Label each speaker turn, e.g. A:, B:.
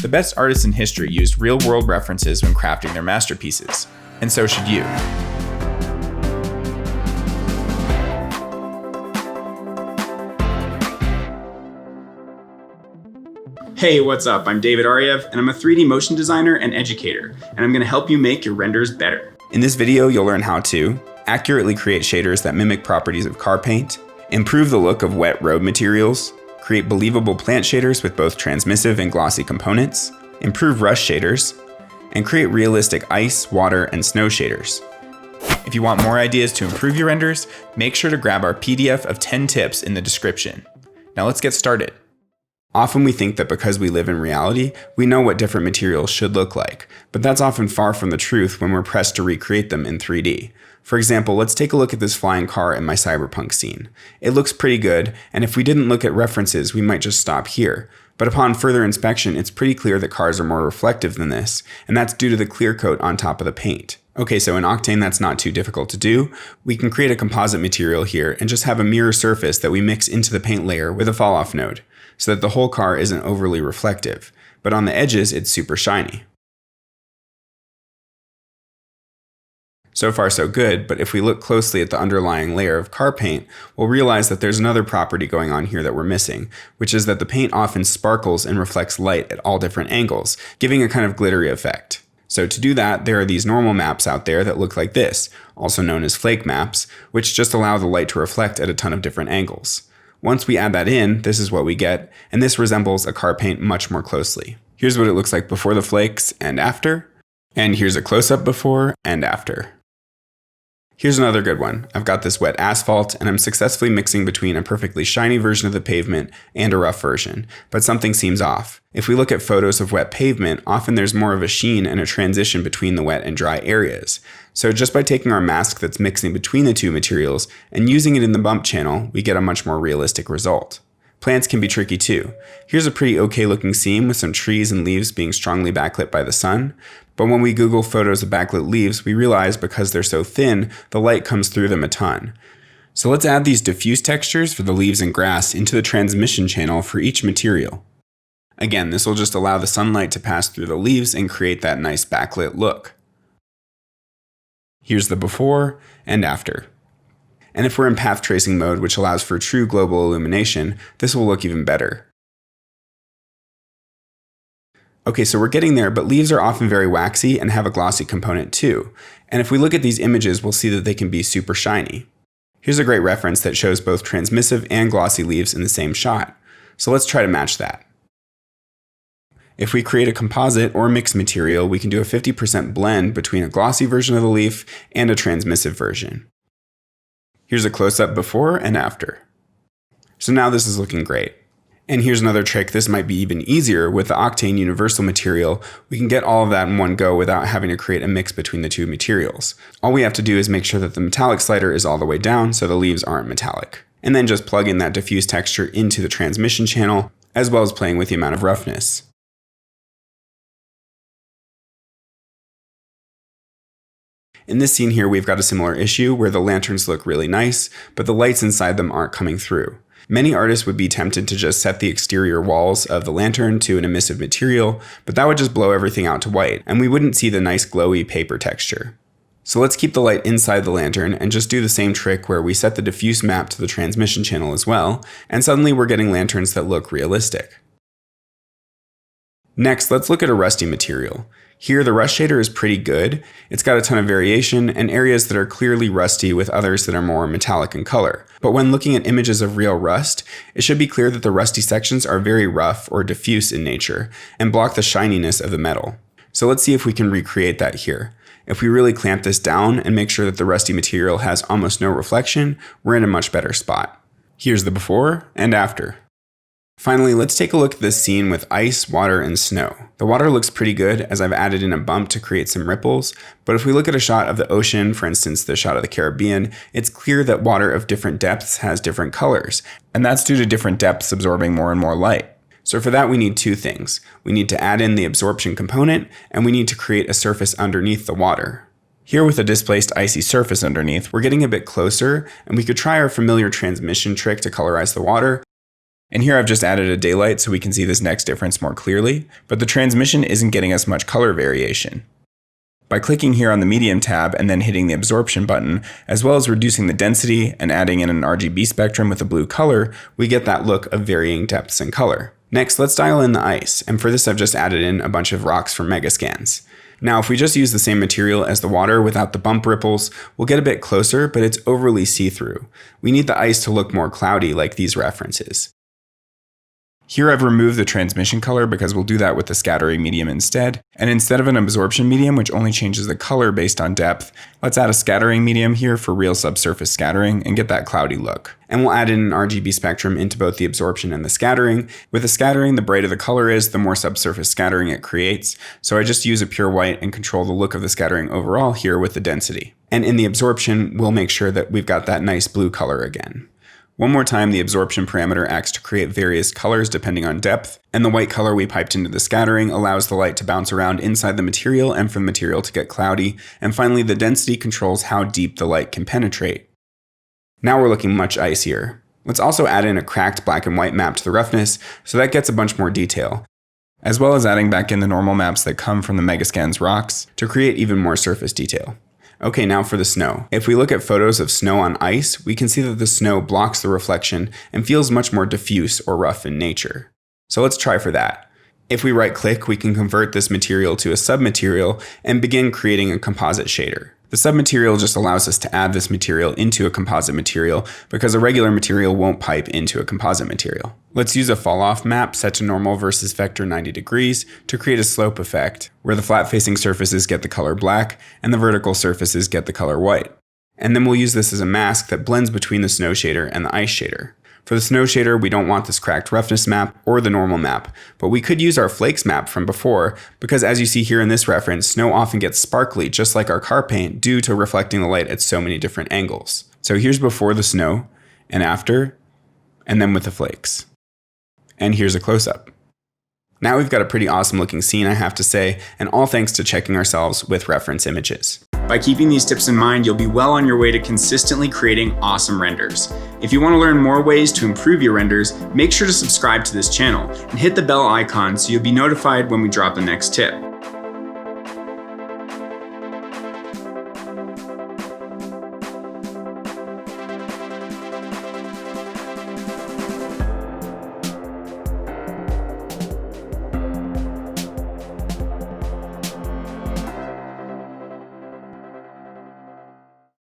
A: The best artists in history used real-world references when crafting their masterpieces, and so should you.
B: Hey, what's up? I'm David Ariew, and I'm a 3D motion designer and educator, and I'm going to help you make your renders better.
C: In this video, you'll learn how to accurately create shaders that mimic properties of car paint, improve the look of wet road materials, create believable plant shaders with both transmissive and glossy components, improve rush shaders, and create realistic ice, water, and snow shaders.
A: If you want more ideas to improve your renders, make sure to grab our PDF of 10 tips in the description. Now let's get started.
C: Often we think that because we live in reality, we know what different materials should look like, but that's often far from the truth when we're pressed to recreate them in 3D. For example, let's take a look at this flying car in my cyberpunk scene. It looks pretty good, and if we didn't look at references, we might just stop here. But upon further inspection, it's pretty clear that cars are more reflective than this, and that's due to the clear coat on top of the paint. Okay, so in Octane, that's not too difficult to do. We can create a composite material here and just have a mirror surface that we mix into the paint layer with a falloff node, so that the whole car isn't overly reflective, but on the edges, it's super shiny. So far so good, but if we look closely at the underlying layer of car paint, we'll realize that there's another property going on here that we're missing, which is that the paint often sparkles and reflects light at all different angles, giving a kind of glittery effect. So to do that, there are these normal maps out there that look like this, also known as flake maps, which just allow the light to reflect at a ton of different angles. Once we add that in, this is what we get, and this resembles a car paint much more closely. Here's what it looks like before the flakes and after, and here's a close-up before and after. Here's another good one. I've got this wet asphalt, and I'm successfully mixing between a perfectly shiny version of the pavement and a rough version, but something seems off. If we look at photos of wet pavement, often there's more of a sheen and a transition between the wet and dry areas. So just by taking our mask that's mixing between the two materials and using it in the bump channel, we get a much more realistic result. Plants can be tricky too. Here's a pretty okay looking scene with some trees and leaves being strongly backlit by the sun. But when we Google photos of backlit leaves, we realize because they're so thin, the light comes through them a ton. So let's add these diffuse textures for the leaves and grass into the transmission channel for each material. Again, this will just allow the sunlight to pass through the leaves and create that nice backlit look. Here's the before and after. And if we're in path tracing mode, which allows for true global illumination, this will look even better. Okay, so we're getting there, but leaves are often very waxy and have a glossy component too. And if we look at these images, we'll see that they can be super shiny. Here's a great reference that shows both transmissive and glossy leaves in the same shot. So let's try to match that. If we create a composite or mixed material, we can do a 50% blend between a glossy version of the leaf and a transmissive version. Here's a close-up before and after. So now this is looking great. And here's another trick. This might be even easier. With the Octane universal material, we can get all of that in one go without having to create a mix between the two materials. All we have to do is make sure that the metallic slider is all the way down so the leaves aren't metallic. And then just plug in that diffuse texture into the transmission channel, as well as playing with the amount of roughness. In this scene here, we've got a similar issue where the lanterns look really nice, but the lights inside them aren't coming through. Many artists would be tempted to just set the exterior walls of the lantern to an emissive material, but that would just blow everything out to white, and we wouldn't see the nice glowy paper texture. So let's keep the light inside the lantern and just do the same trick where we set the diffuse map to the transmission channel as well, and suddenly we're getting lanterns that look realistic. Next, let's look at a rusty material. Here, the rust shader is pretty good. It's got a ton of variation and areas that are clearly rusty with others that are more metallic in color. But when looking at images of real rust, it should be clear that the rusty sections are very rough or diffuse in nature and block the shininess of the metal. So let's see if we can recreate that here. If we really clamp this down and make sure that the rusty material has almost no reflection, we're in a much better spot. Here's the before and after. Finally, let's take a look at this scene with ice, water, and snow. The water looks pretty good as I've added in a bump to create some ripples, but if we look at a shot of the ocean, for instance the shot of the Caribbean, it's clear that water of different depths has different colors, and that's due to different depths absorbing more and more light. So for that we need two things. We need to add in the absorption component, and we need to create a surface underneath the water. Here with a displaced icy surface underneath, we're getting a bit closer, and we could try our familiar transmission trick to colorize the water,
A: And here I've just added a daylight so we can see this next difference more clearly, but the transmission isn't getting us much color variation. By clicking here on the medium tab and then hitting the absorption button, as well as reducing the density and adding in an RGB spectrum with a blue color, we get that look of varying depths and color. Next, let's dial in the ice, and for this I've just added in a bunch of rocks from Megascans. Now, if we just use the same material as the water without the bump ripples, we'll get a bit closer, but it's overly see-through. We need the ice to look more cloudy like these references. Here I've removed the transmission color because we'll do that with the scattering medium instead. And instead of an absorption medium, which only changes the color based on depth, let's add a scattering medium here for real subsurface scattering and get that cloudy look. And we'll add in an RGB spectrum into both the absorption and the scattering. With the scattering, the brighter the color is, the more subsurface scattering it creates. So I just use a pure white and control the look of the scattering overall here with the density. And in the absorption, we'll make sure that we've got that nice blue color again. One more time, the absorption parameter acts to create various colors depending on depth, and the white color we piped into the scattering allows the light to bounce around inside the material and for the material to get cloudy, and finally the density controls how deep the light can penetrate. Now we're looking much icier. Let's also add in a cracked black and white map to the roughness, so that gets a bunch more detail, as well as adding back in the normal maps that come from the Megascans rocks to create even more surface detail. Okay, now for the snow. If we look at photos of snow on ice, we can see that the snow blocks the reflection and feels much more diffuse or rough in nature. So let's try for that. If we right-click, we can convert this material to a submaterial and begin creating a composite shader. The submaterial just allows us to add this material into a composite material because a regular material won't pipe into a composite material. Let's use a falloff map set to normal versus vector 90 degrees to create a slope effect, where the flat-facing surfaces get the color black and the vertical surfaces get the color white. And then we'll use this as a mask that blends between the snow shader and the ice shader. For the snow shader, we don't want this cracked roughness map or the normal map, but we could use our flakes map from before because as you see here in this reference, snow often gets sparkly just like our car paint due to reflecting the light at so many different angles. So here's before the snow, and after, and then with the flakes. And here's a close-up. Now we've got a pretty awesome looking scene, I have to say, and all thanks to checking ourselves with reference images.
B: By keeping these tips in mind, you'll be well on your way to consistently creating awesome renders. If you want to learn more ways to improve your renders, make sure to subscribe to this channel and hit the bell icon so you'll be notified when we drop the next tip.